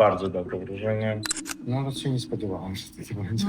bardzo dobre wrażenie. Nawet się nie spodziewałam, że takie będzie.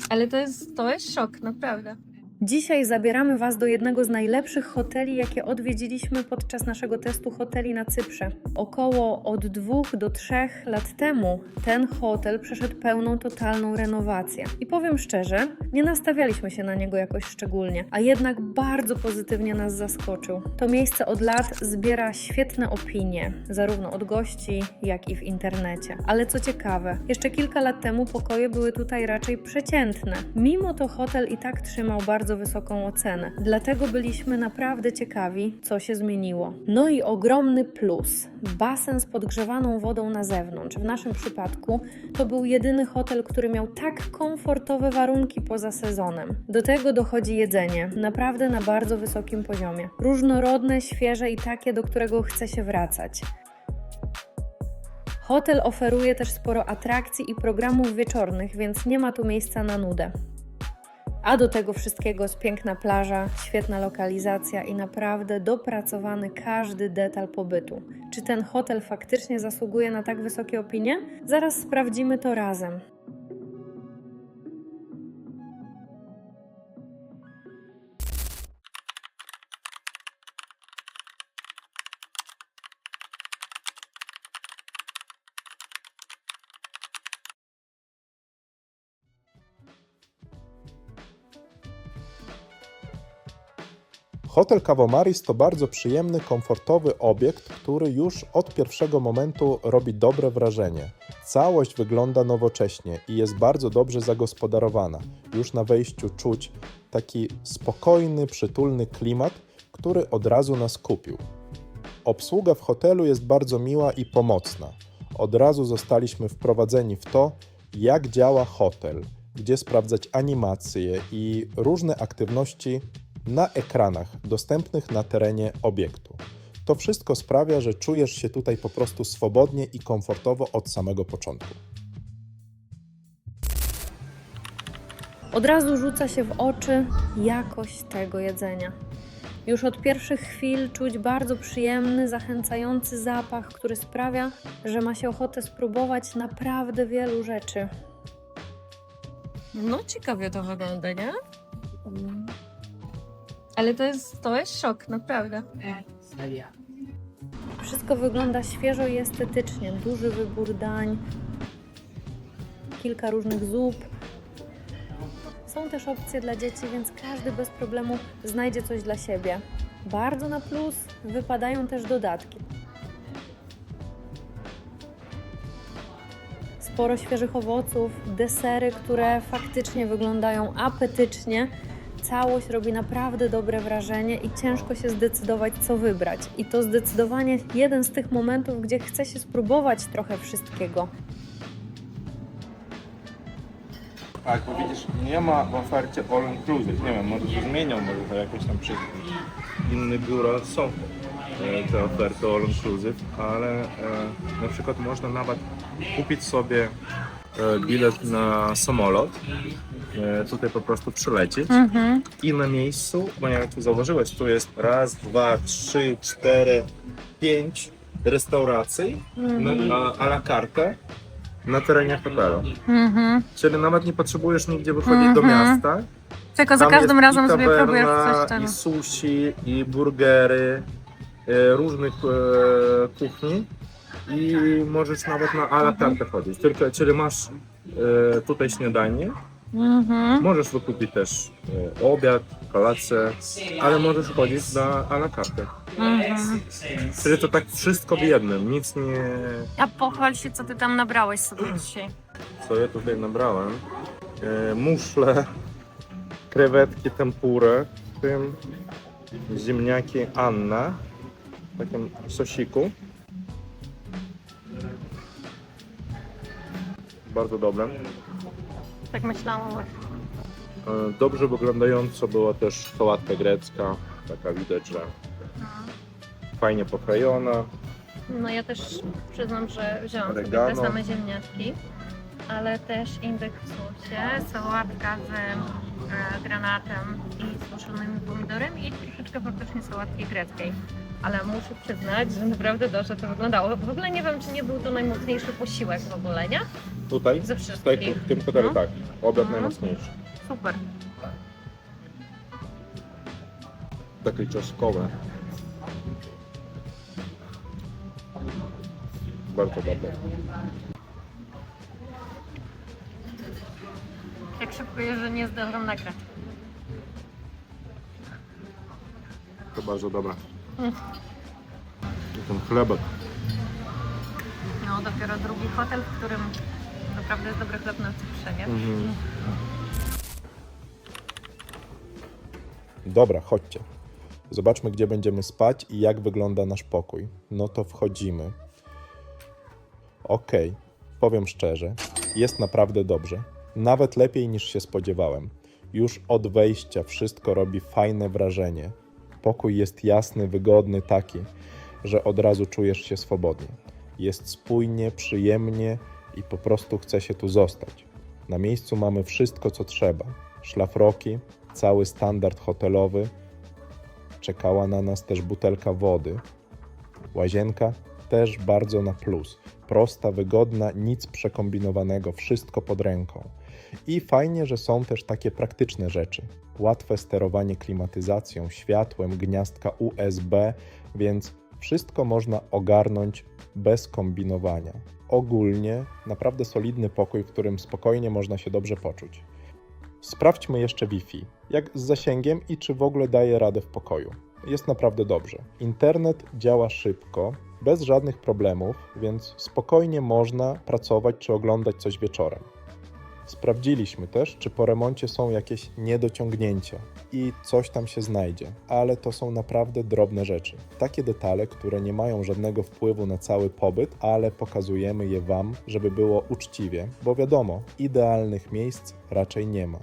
Ale to jest szok, naprawdę. Dzisiaj zabieramy Was do jednego z najlepszych hoteli, jakie odwiedziliśmy podczas naszego testu hoteli na Cyprze. Około od 2 do 3 lat temu ten hotel przeszedł pełną, totalną renowację. I powiem szczerze, nie nastawialiśmy się na niego jakoś szczególnie, a jednak bardzo pozytywnie nas zaskoczył. To miejsce od lat zbiera świetne opinie, zarówno od gości, jak i w internecie. Ale co ciekawe, jeszcze kilka lat temu pokoje były tutaj raczej przeciętne. Mimo to hotel i tak trzymał bardzo wysoką ocenę. Dlatego byliśmy naprawdę ciekawi, co się zmieniło. No i ogromny plus. Basen z podgrzewaną wodą na zewnątrz. W naszym przypadku to był jedyny hotel, który miał tak komfortowe warunki poza sezonem. Do tego dochodzi jedzenie. Naprawdę na bardzo wysokim poziomie. Różnorodne, świeże i takie, do którego chce się wracać. Hotel oferuje też sporo atrakcji i programów wieczornych, więc nie ma tu miejsca na nudę. A do tego wszystkiego jest piękna plaża, świetna lokalizacja i naprawdę dopracowany każdy detal pobytu. Czy ten hotel faktycznie zasługuje na tak wysokie opinie? Zaraz sprawdzimy to razem. Hotel Kavomaris to bardzo przyjemny, komfortowy obiekt, który już od pierwszego momentu robi dobre wrażenie. Całość wygląda nowocześnie i jest bardzo dobrze zagospodarowana. Już na wejściu czuć taki spokojny, przytulny klimat, który od razu nas kupił. Obsługa w hotelu jest bardzo miła i pomocna. Od razu zostaliśmy wprowadzeni w to, jak działa hotel, gdzie sprawdzać animacje i różne aktywności na ekranach dostępnych na terenie obiektu. To wszystko sprawia, że czujesz się tutaj po prostu swobodnie i komfortowo od samego początku. Od razu rzuca się w oczy jakość tego jedzenia. Już od pierwszych chwil czuć bardzo przyjemny, zachęcający zapach, który sprawia, że ma się ochotę spróbować naprawdę wielu rzeczy. No ciekawie to wygląda, nie? Ale to jest szok, naprawdę. Wszystko wygląda świeżo i estetycznie. Duży wybór dań, kilka różnych zup. Są też opcje dla dzieci, więc każdy bez problemu znajdzie coś dla siebie. Bardzo na plus wypadają też dodatki. Sporo świeżych owoców, desery, które faktycznie wyglądają apetycznie. Całość robi naprawdę dobre wrażenie i ciężko się zdecydować, co wybrać. I to zdecydowanie jeden z tych momentów, gdzie chce się spróbować trochę wszystkiego. A jak widzisz, nie ma w ofercie all inclusive. Nie wiem, może się zmienią, może to jakoś tam przy innych biurach są te oferty all inclusive, ale na przykład można nawet kupić sobie bilet na samolot, tutaj po prostu przylecieć i na miejscu, bo nie wiem, jak tu zauważyłeś, tu jest 1, 2, 3, 4, 5 restauracji na à la carte na terenie hotelu. Czyli nawet nie potrzebujesz nigdzie wychodzić do miasta. Tylko za Tam każdym jest razem i sobie próbujesz tawerna, coś tam. i sushi, i burgery, różnych kuchni i możesz nawet na à la carte chodzić. Czyli masz tutaj śniadanie, możesz wykupić też obiad, kolację, ale możesz chodzić na à la carte. Czyli to tak wszystko w jednym, nic nie... A pochwal się, co ty tam nabrałeś sobie dzisiaj. Co ja tutaj nabrałem? Muszle, krewetki tempurę, w tym ziemniaki Anna w takim sosiku. Bardzo dobre. Tak myślałam. Dobrze wyglądająco była też sałatka grecka, taka widać, że fajnie pokrojona. No ja też przyznam, że wziąłam sobie te Oregano. same ziemniaczki, ale też indyk w sosie, sałatka z granatem i z suszonymi pomidorem i troszeczkę faktycznie sałatki greckiej. Ale muszę przyznać, że naprawdę dobrze to wyglądało. W ogóle nie wiem, czy nie był to najmocniejszy posiłek w ogóle, nie? Tutaj? Ze Tutaj wszystkich. w tym hotelu No. tak. Obiad No. najmocniejszy. Super. Takie czosnkowe. Bardzo dobre. Jak szybko jest, że nie zdążam nagrać. To bardzo dobre. I ten chlebek. No, dopiero drugi hotel, w którym naprawdę jest dobry chleb na Cyprze, nie? Dobra, chodźcie. Zobaczmy, gdzie będziemy spać i jak wygląda nasz pokój. No to wchodzimy. Okej, powiem szczerze, jest naprawdę dobrze. Nawet lepiej niż się spodziewałem. Już od wejścia wszystko robi fajne wrażenie. Pokój jest jasny, wygodny, taki, że od razu czujesz się swobodnie. Jest spójnie, przyjemnie i po prostu chce się tu zostać. Na miejscu mamy wszystko, co trzeba. Szlafroki, cały standard hotelowy. Czekała na nas też butelka wody. Łazienka też bardzo na plus. Prosta, wygodna, nic przekombinowanego, wszystko pod ręką. I fajnie, że są też takie praktyczne rzeczy. Łatwe sterowanie klimatyzacją, światłem, gniazdka USB, więc wszystko można ogarnąć bez kombinowania. Ogólnie naprawdę solidny pokój, w którym spokojnie można się dobrze poczuć. Sprawdźmy jeszcze Wi-Fi, jak z zasięgiem i czy w ogóle daje radę w pokoju. Jest naprawdę dobrze. Internet działa szybko, bez żadnych problemów, więc spokojnie można pracować czy oglądać coś wieczorem. Sprawdziliśmy też, czy po remoncie są jakieś niedociągnięcia i coś tam się znajdzie, ale to są naprawdę drobne rzeczy. Takie detale, które nie mają żadnego wpływu na cały pobyt, ale pokazujemy je Wam, żeby było uczciwie, bo wiadomo, idealnych miejsc raczej nie ma.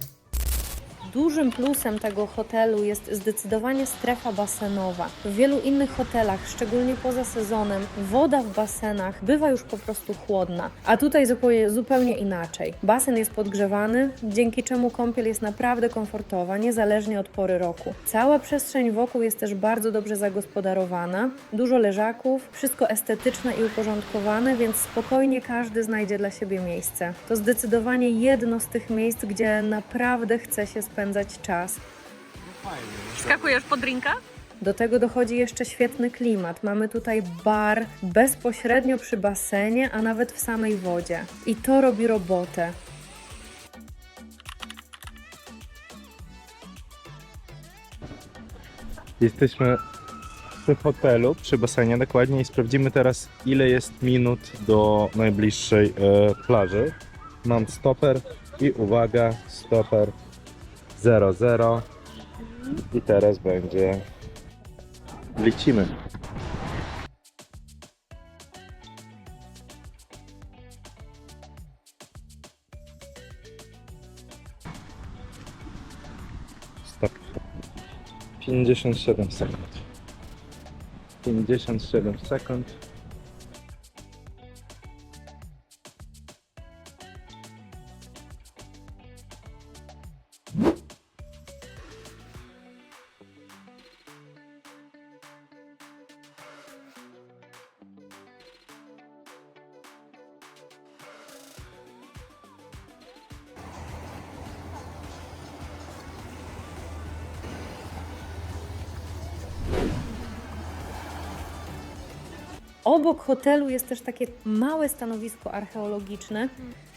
Dużym plusem tego hotelu jest zdecydowanie strefa basenowa. W wielu innych hotelach, szczególnie poza sezonem, woda w basenach bywa już po prostu chłodna, a tutaj zupełnie inaczej. Basen jest podgrzewany, dzięki czemu kąpiel jest naprawdę komfortowa, niezależnie od pory roku. Cała przestrzeń wokół jest też bardzo dobrze zagospodarowana, dużo leżaków, wszystko estetyczne i uporządkowane, więc spokojnie każdy znajdzie dla siebie miejsce. To zdecydowanie jedno z tych miejsc, gdzie naprawdę chce się spędzać czas. Skakujesz po drinka? Do tego dochodzi jeszcze świetny klimat. Mamy tutaj bar bezpośrednio przy basenie, a nawet w samej wodzie. I to robi robotę. Jesteśmy przy hotelu, przy basenie dokładnie i sprawdzimy teraz, ile jest minut do najbliższej plaży. Mam stoper i uwaga, stoper 00 i teraz będzie... Lecimy. Stop. 57 sekund. 57 sekund. Obok hotelu jest też takie małe stanowisko archeologiczne.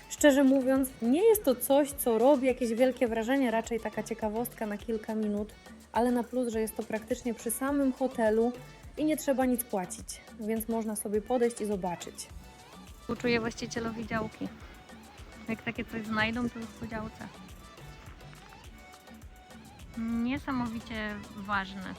Szczerze mówiąc, nie jest to coś, co robi jakieś wielkie wrażenie, raczej taka ciekawostka na kilka minut, ale na plus, że jest to praktycznie przy samym hotelu i nie trzeba nic płacić, więc można sobie podejść i zobaczyć. Uczuję właścicielowi działki. Jak takie coś znajdą, to już po działce. Niesamowicie ważne.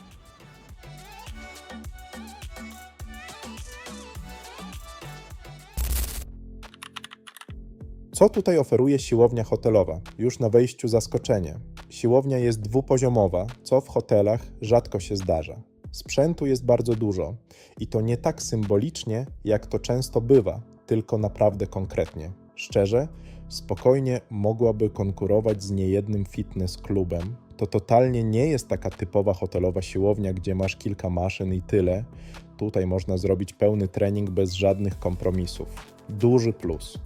Co tutaj oferuje siłownia hotelowa? Już na wejściu zaskoczenie. Siłownia jest dwupoziomowa, co w hotelach rzadko się zdarza. Sprzętu jest bardzo dużo i to nie tak symbolicznie, jak to często bywa, tylko naprawdę konkretnie. Szczerze, spokojnie mogłaby konkurować z niejednym fitness klubem, To totalnie nie jest taka typowa hotelowa siłownia, gdzie masz kilka maszyn i tyle. Tutaj można zrobić pełny trening bez żadnych kompromisów. Duży plus.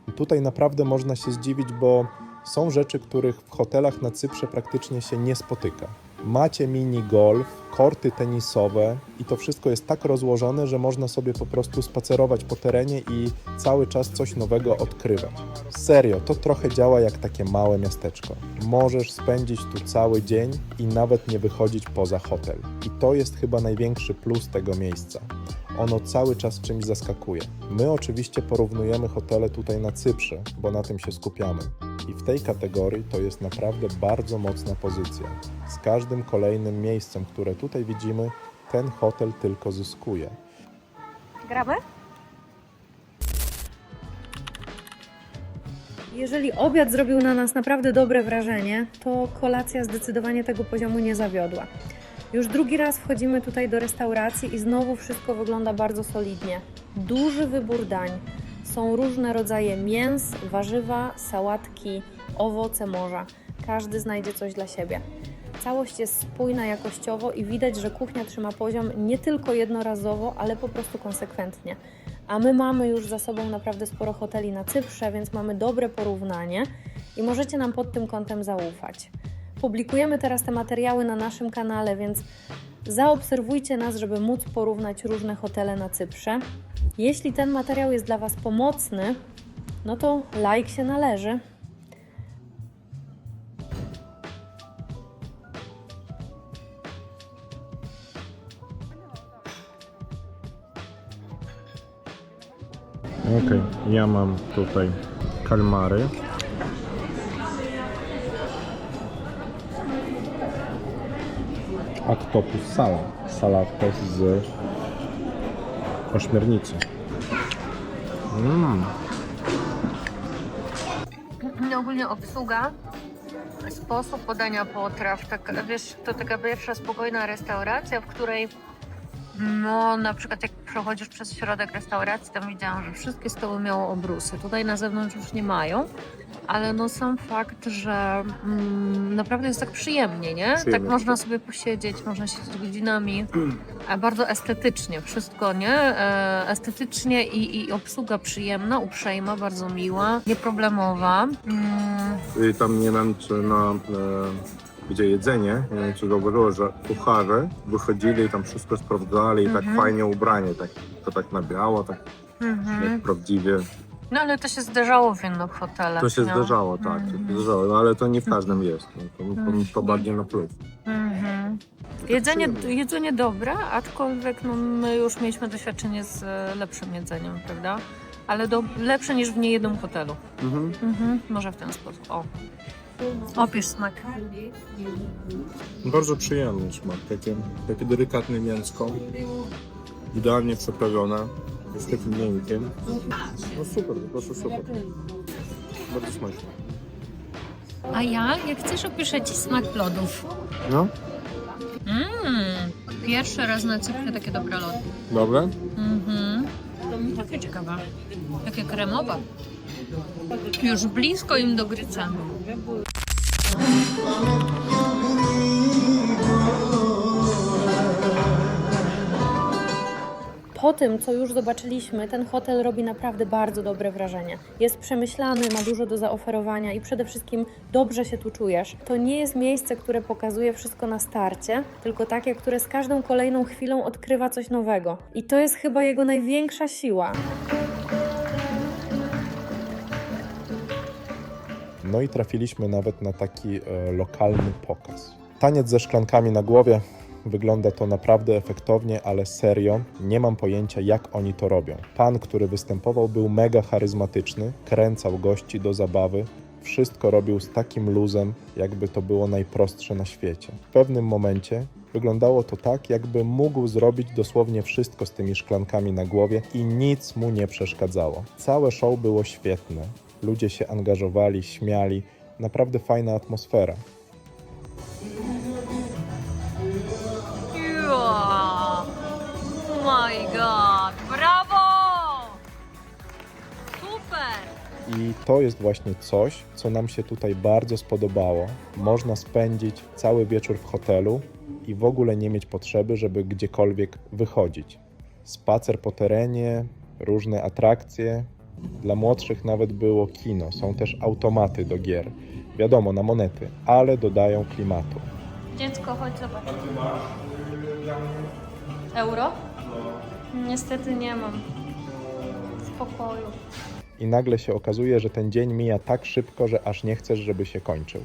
I tutaj naprawdę można się zdziwić, bo są rzeczy, których w hotelach na Cyprze praktycznie się nie spotyka. Macie mini golf, korty tenisowe i to wszystko jest tak rozłożone, że można sobie po prostu spacerować po terenie i cały czas coś nowego odkrywać. Serio, to trochę działa jak takie małe miasteczko. Możesz spędzić tu cały dzień i nawet nie wychodzić poza hotel. I to jest chyba największy plus tego miejsca. Ono cały czas czymś zaskakuje. My oczywiście porównujemy hotele tutaj na Cyprze, bo na tym się skupiamy. I w tej kategorii to jest naprawdę bardzo mocna pozycja. Z każdym kolejnym miejscem, które tutaj widzimy, ten hotel tylko zyskuje. Gramy? Jeżeli obiad zrobił na nas naprawdę dobre wrażenie, to kolacja zdecydowanie tego poziomu nie zawiodła. Już drugi raz wchodzimy tutaj do restauracji i znowu wszystko wygląda bardzo solidnie. Duży wybór dań. Są różne rodzaje mięs, warzywa, sałatki, owoce morza. Każdy znajdzie coś dla siebie. Całość jest spójna jakościowo i widać, że kuchnia trzyma poziom nie tylko jednorazowo, ale po prostu konsekwentnie. A my mamy już za sobą naprawdę sporo hoteli na Cyprze, więc mamy dobre porównanie i możecie nam pod tym kątem zaufać. Publikujemy teraz te materiały na naszym kanale, więc zaobserwujcie nas, żeby móc porównać różne hotele na Cyprze. Jeśli ten materiał jest dla Was pomocny, no to like się należy. Okej, ja mam tutaj kalmary. Octopus salad. Salatkę z ośmiornicy. No ogólnie obsługa, sposób podania potraw, tak, wiesz, to taka pierwsza spokojna restauracja, w której no na przykład jak przechodzisz przez środek restauracji, tam widziałam, że wszystkie stoły miały obrusy. Tutaj na zewnątrz już nie mają, ale no sam fakt, że naprawdę jest tak przyjemnie, nie? Przyjemnie. Tak można sobie posiedzieć, można siedzieć godzinami, a bardzo estetycznie wszystko, nie? Estetycznie i obsługa przyjemna, uprzejma, bardzo miła, nieproblemowa. I tam nie wiem, czy gdzie jedzenie, nie wiem, czy zauważyło, że kucharze wychodzili i tam wszystko sprawdzali i tak fajnie ubranie, tak na biało, tak jak prawdziwie. No ale to się zdarzało w innych hotelach. To się no. zdarzało, tak, to się zdarzało, no, ale to nie w każdym jest, no, to bardziej na plus. Jedzenie dobre, aczkolwiek no, my już mieliśmy doświadczenie z lepszym jedzeniem, prawda? Ale lepsze niż w niejednym hotelu. Może w ten sposób. O. Opisz smak. Bardzo przyjemny smak, takie delikatne mięsko, idealnie przeprawione, jest takim miękkim. No super, po prostu super. Bardzo smaczne. A ja, jak chcesz, opiszę Ci smak lodów. No, Pierwszy raz na Cyprze takie dobre lody. dobre? Takie ciekawe. Takie kremowe. Już blisko im do grycia. Po tym, co już zobaczyliśmy, ten hotel robi naprawdę bardzo dobre wrażenie. Jest przemyślany, ma dużo do zaoferowania i przede wszystkim dobrze się tu czujesz. To nie jest miejsce, które pokazuje wszystko na starcie, tylko takie, które z każdą kolejną chwilą odkrywa coś nowego. I to jest chyba jego największa siła. No i trafiliśmy nawet na taki lokalny pokaz. Taniec ze szklankami na głowie. Wygląda to naprawdę efektownie, ale serio, nie mam pojęcia, jak oni to robią. Pan, który występował, był mega charyzmatyczny, kręcał gości do zabawy, wszystko robił z takim luzem, jakby to było najprostsze na świecie. W pewnym momencie wyglądało to tak, jakby mógł zrobić dosłownie wszystko z tymi szklankami na głowie i nic mu nie przeszkadzało. Całe show było świetne. Ludzie się angażowali, śmiali, naprawdę fajna atmosfera. Oh my god! Brawo! Super! I to jest właśnie coś, co nam się tutaj bardzo spodobało. Można spędzić cały wieczór w hotelu i w ogóle nie mieć potrzeby, żeby gdziekolwiek wychodzić. Spacer po terenie, różne atrakcje. Dla młodszych nawet było kino. Są też automaty do gier. Wiadomo, na monety, ale dodają klimatu. Dziecko, chodź zobacz. Euro? Niestety nie mam. W pokoju. I nagle się okazuje, że ten dzień mija tak szybko, że aż nie chcesz, żeby się kończył.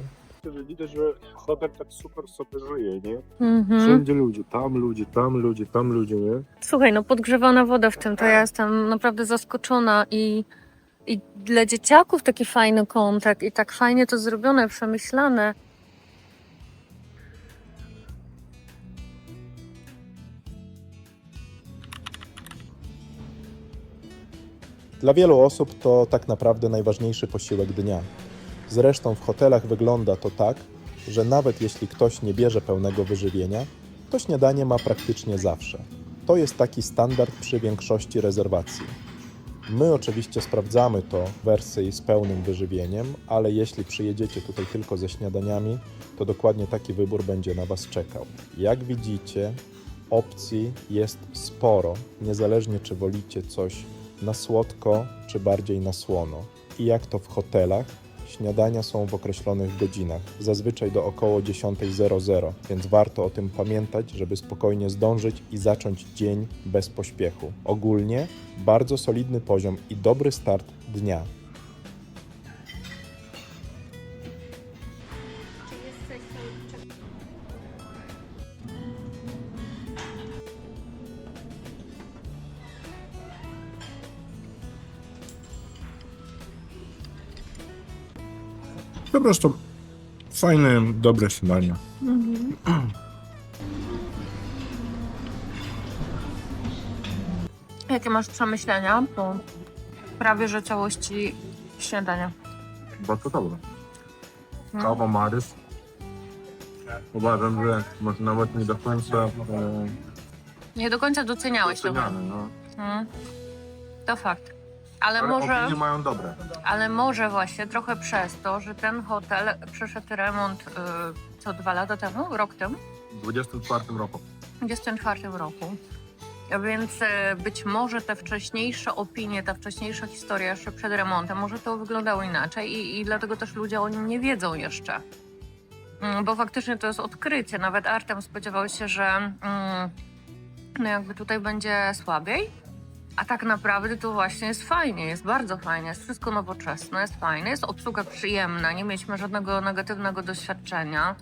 Że widać, że hotel tak super sobie żyje, nie? Mhm. Wszędzie ludzie, tam ludzie, tam ludzie, tam ludzie, nie? Słuchaj, no podgrzewana woda w tym, to ja jestem naprawdę zaskoczona i dla dzieciaków taki fajny kontakt i tak fajnie to zrobione, przemyślane. Dla wielu osób to tak naprawdę najważniejszy posiłek dnia. Zresztą w hotelach wygląda to tak, że nawet jeśli ktoś nie bierze pełnego wyżywienia, to śniadanie ma praktycznie zawsze. To jest taki standard przy większości rezerwacji. My oczywiście sprawdzamy to w wersji z pełnym wyżywieniem, ale jeśli przyjedziecie tutaj tylko ze śniadaniami, to dokładnie taki wybór będzie na Was czekał. Jak widzicie, opcji jest sporo, niezależnie czy wolicie coś na słodko, czy bardziej na słono. I jak to w hotelach, śniadania są w określonych godzinach, zazwyczaj do około 10:00, więc warto o tym pamiętać, żeby spokojnie zdążyć i zacząć dzień bez pośpiechu. Ogólnie bardzo solidny poziom i dobry start dnia. Po prostu fajne, dobre śniadanie. Jakie masz przemyślenia po prawie że całości śniadania? Bardzo dobre. Kawa Marys. Uważam, że może nawet nie do końca Nie do końca doceniałeś tego. doceniane, no. To fakt. Ale Ale może... opinie mają dobre. Ale może właśnie trochę przez to, że ten hotel przeszedł remont co 2 lata temu, rok temu, W 24 roku. w 24 roku. Więc być może te wcześniejsze opinie, ta wcześniejsza historia jeszcze przed remontem, może to wyglądało inaczej i dlatego też ludzie o nim nie wiedzą jeszcze. Bo faktycznie to jest odkrycie. Nawet Artem spodziewał się, że no jakby tutaj będzie słabiej. A tak naprawdę to właśnie jest fajnie, jest bardzo fajnie, jest wszystko nowoczesne, jest fajne, jest obsługa przyjemna, nie mieliśmy żadnego negatywnego doświadczenia.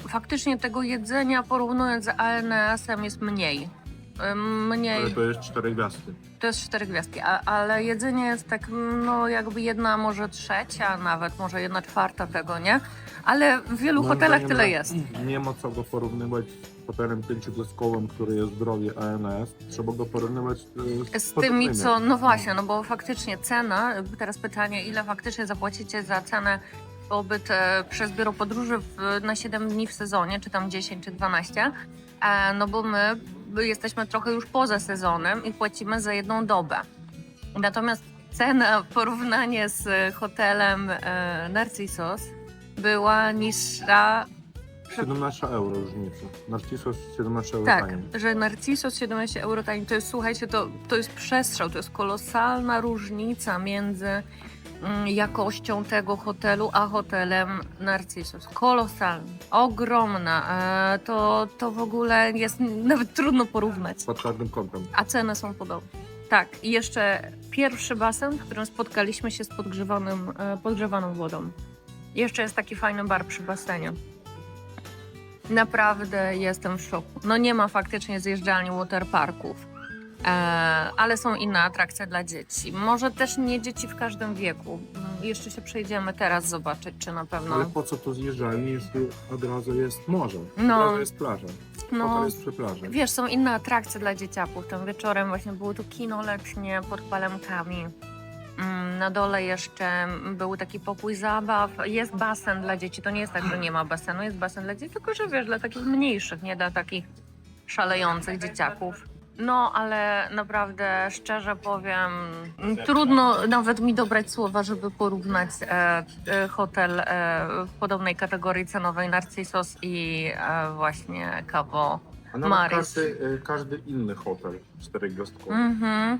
Faktycznie tego jedzenia porównując z ANS-em jest mniej. Ale to jest 4 gwiazdki. To jest 4 gwiazdki, ale jedzenie jest tak, no jakby 1, może 1/3, nawet może 1/4 tego, nie? Ale w wielu Moim hotelach zdaniem tyle jest. Nie ma co go porównywać z hotelem 5-gwiazdkowym, który jest drogi ANS. Trzeba go porównywać Z tymi, co, no właśnie, no bo faktycznie cena, teraz pytanie, ile faktycznie zapłacicie za cenę pobyt przez biuro podróży na 7 dni w sezonie, czy tam 10, czy 12, no bo my jesteśmy trochę już poza sezonem i płacimy za 1 dobę. Natomiast cena, porównanie z hotelem Narcissus była niższa. 17 euro różnicy. Narcissus 17 euro Tak, taniej. że Narcissus 17 euro taniej, to jest, słuchajcie, to jest przestrzał, to jest kolosalna różnica między jakością tego hotelu, a hotelem Narcissus. Kolosalna, ogromna. To w ogóle jest nawet trudno porównać. Pod każdym kątem. A ceny są podobne. Tak, i jeszcze pierwszy basen, w którym spotkaliśmy się z podgrzewaną wodą. Jeszcze jest taki fajny bar przy basenie. Naprawdę jestem w szoku. No nie ma faktycznie zjeżdżalni waterparków, ale są inne atrakcje dla dzieci. Może też nie dzieci w każdym wieku. Jeszcze się przejdziemy teraz zobaczyć, czy na pewno... Ale po co to zjeżdżalni, jeśli od razu jest morze? No. Od razu jest plaża. No. Hotel jest przy plaży. Wiesz, są inne atrakcje dla dzieciaków. Tym wieczorem właśnie było tu kino letnie pod palemkami. Na dole jeszcze był taki pokój zabaw. Jest basen dla dzieci. To nie jest tak, że nie ma basenu. Jest basen dla dzieci, tylko że wiesz, dla takich mniejszych, nie dla takich szalejących dzieciaków. No, ale naprawdę, szczerze powiem, trudno nawet mi dobrać słowa, żeby porównać hotel w podobnej kategorii cenowej Narcissos i właśnie Cavo A nawet Maris. każdy inny hotel 4-gwiazdkowy. Mhm.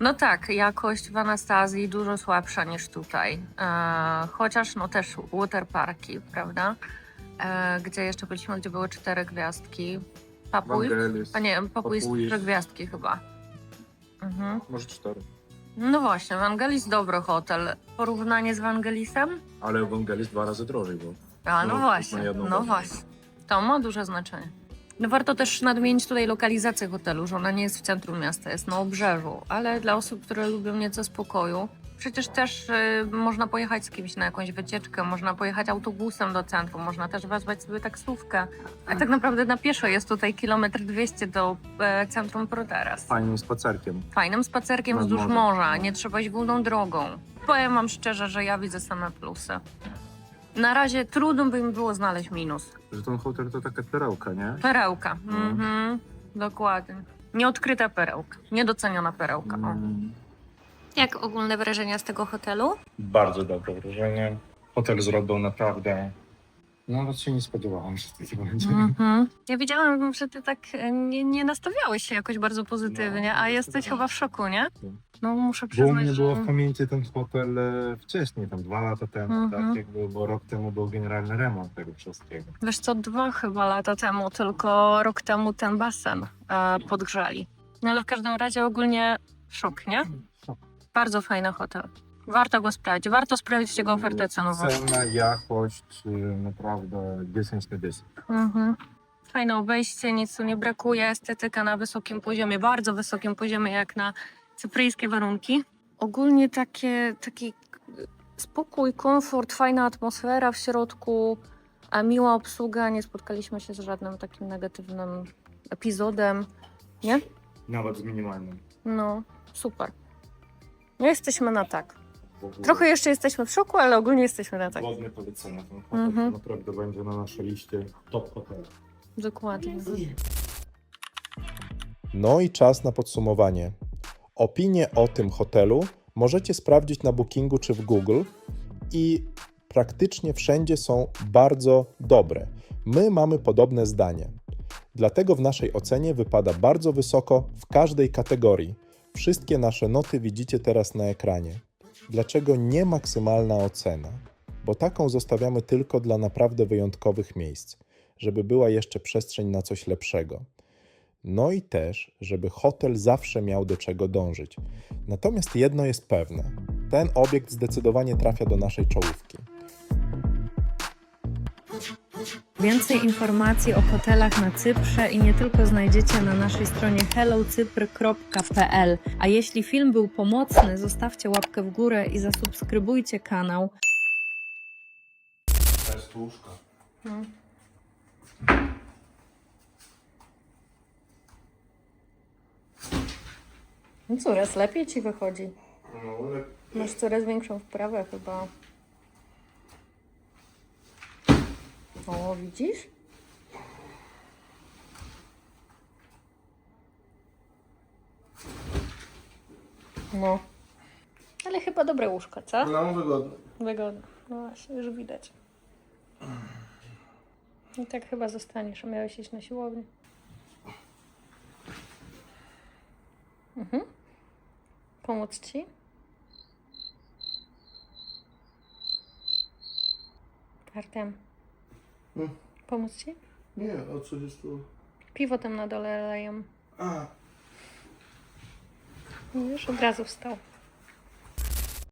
No tak, jakość w Anastazji dużo słabsza niż tutaj. Chociaż no też waterparki, prawda? Gdzie jeszcze byliśmy, gdzie były 4 gwiazdki. Papuj? Vangelis, A nie, Papuj jest Papuj 3 gwiazdki chyba. Mhm. może 4. No właśnie, Vangelis dobry hotel. Porównanie z Vangelisem? Ale Vangelis 2 razy drożej był. A no No, właśnie, na jedną no bazę. właśnie. To ma duże znaczenie. No warto też nadmienić tutaj lokalizację hotelu, że ona nie jest w centrum miasta, jest na obrzeżu, ale dla osób, które lubią nieco spokoju, przecież też można pojechać z kimś na jakąś wycieczkę, można pojechać autobusem do centrum, można też wezwać sobie taksówkę. A tak naprawdę na pieszo jest tutaj 1,2 km do centrum Proteras. Fajnym spacerkiem. Fajnym spacerkiem Nad wzdłuż morzem. morza, nie trzeba iść główną drogą. Powiem wam szczerze, że ja widzę same plusy. Na razie trudno by mi było znaleźć minus. Że ten hotel to taka perełka, nie? Perełka. No. Mhm, dokładnie. Nieodkryta perełka. Niedoceniona perełka. O. Jak ogólne wrażenia z tego hotelu? Bardzo dobre wrażenie. Hotel zrobił naprawdę... Nawet się nie spodziewałam, że takiego będzie. Mhm. Ja wiedziałam, że ty tak nie nastawiałeś się jakoś bardzo pozytywnie, No, a jesteś chyba w szoku, nie? No muszę Bo u przyznać, mnie było że... w pamięci ten hotel wcześniej, tam 2 lata temu, Mhm. tak jakby, bo rok temu był generalny remont tego wszystkiego. Wiesz co, 2 chyba lata temu, tylko rok temu ten basen podgrzali. No ale w każdym razie ogólnie szok, nie? Szok. Bardzo fajny hotel. Warto go sprawdzić. Warto sprawdzić jego ofertę cenową. Cena, jakość, naprawdę 10 na 10. Mhm. Fajne obejście, nic tu nie brakuje. Estetyka na wysokim poziomie, bardzo wysokim poziomie, jak na cypryjskie warunki. Ogólnie taki spokój, komfort, fajna atmosfera w środku, a miła obsługa. Nie spotkaliśmy się z żadnym takim negatywnym epizodem, nie? Nawet z minimalnym. No, super. No jesteśmy na tak. W ogóle Trochę jeszcze jesteśmy w szoku, ale ogólnie jesteśmy na tak. Wodne polecenia. Ten hotel Mhm. naprawdę będzie na naszej liście top hotelu. Dokładnie. No i czas na podsumowanie. Opinie o tym hotelu możecie sprawdzić na Bookingu czy w Google i praktycznie wszędzie są bardzo dobre. My mamy podobne zdanie. Dlatego w naszej ocenie wypada bardzo wysoko w każdej kategorii. Wszystkie nasze noty widzicie teraz na ekranie. Dlaczego nie maksymalna ocena? Bo taką zostawiamy tylko dla naprawdę wyjątkowych miejsc, żeby była jeszcze przestrzeń na coś lepszego. No i też, żeby hotel zawsze miał do czego dążyć. Natomiast jedno jest pewne. Ten obiekt zdecydowanie trafia do naszej czołówki. Więcej informacji o hotelach na Cyprze i nie tylko znajdziecie na naszej stronie hellocypr.pl. A jeśli film był pomocny, zostawcie łapkę w górę i zasubskrybujcie kanał. To jest łóżka. No coraz lepiej ci wychodzi. No, ale Masz coraz większą wprawę chyba. O, widzisz? No. Ale chyba dobre łóżko, co? no wygodne. Wygodne. No właśnie, już widać. I tak chyba zostaniesz, a miałeś iść na siłownię. Pomóc ci? Artem. Pomóc ci? Nie, o co jest tu? Piwo tam na dole leją. A, Już od razu wstał.